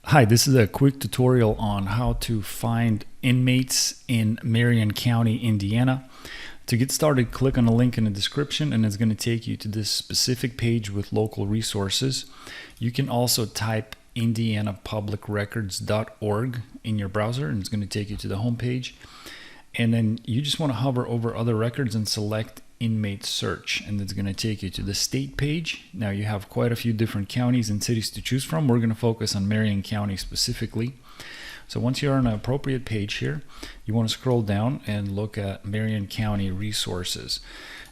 Hi, this is a quick tutorial on how to find inmates in Marion County, Indiana. To get started, click on the link in the description and it's going to take you to this specific page with local resources. You can also type indianapublicrecords.org in your browser and it's going to take you to the home page. And then you just want to hover over other records and select inmate search, and it's going to take you to the state page. Now you have quite a few different counties and cities to choose from. We're going to focus on Marion County specifically. So once you're on an appropriate page here, you want to scroll down and look at Marion County resources.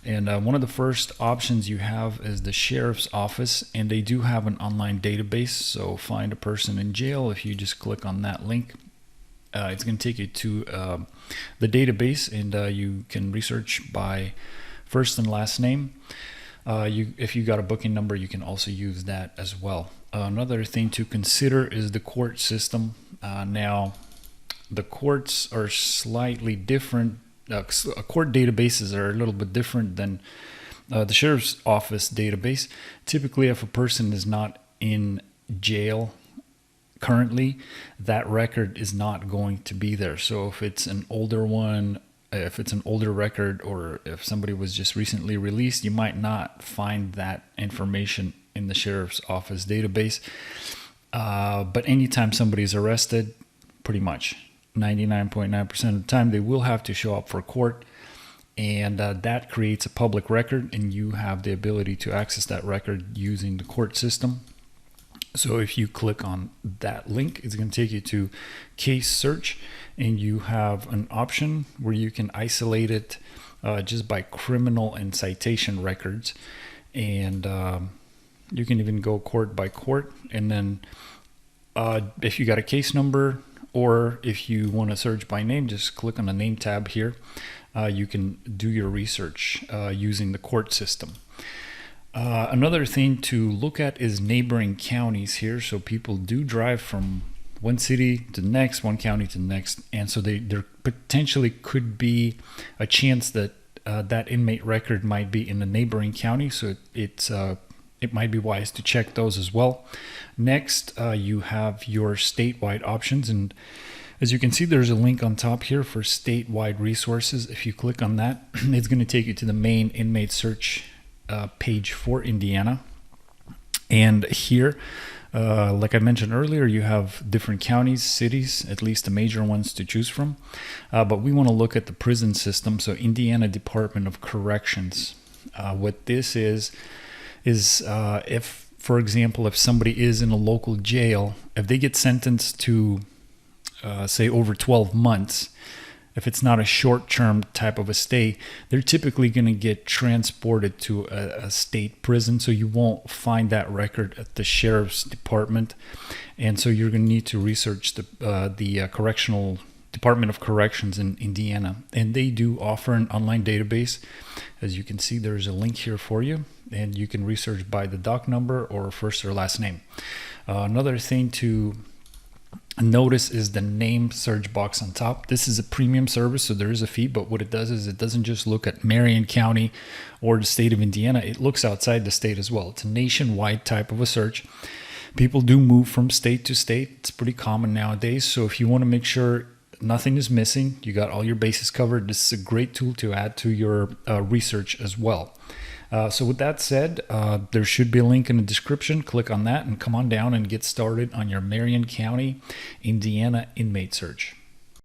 And one of the first options you have is the sheriff's office, and they do have an online database. So find a person in jail. If you just click on that link, it's going to take you to the database, and you can research by first and last name. If you got a booking number, you can also use that as well. Another thing to consider is the court system. Now, the courts are slightly different. Court databases are a little bit different than the sheriff's office database. Typically, if a person is not in jail currently, that record is not going to be there. So if it's an older one, if it's an older record, or if somebody was just recently released, you might not find that information in the sheriff's office database. But anytime somebody is arrested, pretty much 99.9% of the time, they will have to show up for court. And that creates a public record, and you have the ability to access that record using the court system. So if you click on that link, it's going to take you to case search, and you have an option where you can isolate it just by criminal and citation records. And you can even go court by court. And then if you got a case number, or if you want to search by name, just click on the name tab here. You can do your research using the court system. Another thing to look at is neighboring counties here. So people do drive from one city to the next, one county to the next, and so there potentially could be a chance that that inmate record might be in the neighboring county. So it might be wise to check those as well. Next, you have your statewide options, and as you can see, there's a link on top here for statewide resources. If you click on that, it's going to take you to the main inmate search page for Indiana. And here, like I mentioned earlier, you have different counties, cities, at least the major ones to choose from. But we want to look at the prison system. So Indiana Department of Corrections. What this is if, for example, if somebody is in a local jail, if they get sentenced to say over 12 months, if it's not a short-term type of a stay, they're typically going to get transported to a state prison. So you won't find that record at the sheriff's department. And so you're going to need to research the Correctional Department of Corrections in Indiana. And they do offer an online database. As you can see, there's a link here for you. And you can research by the doc number or first or last name. Another thing to notice is the name search box on top. This is a premium service, so there is a fee, but what it does is it doesn't just look at Marion County or the state of Indiana, it looks outside the state as well. It's a nationwide type of a search. People do move from state to state. It's pretty common nowadays, so if you want to make sure nothing is missing, you got all your bases covered, this is a great tool to add to your research as well. So with that said, there should be a link in the description. Click on that and come on down and get started on your Marion County, Indiana inmate search.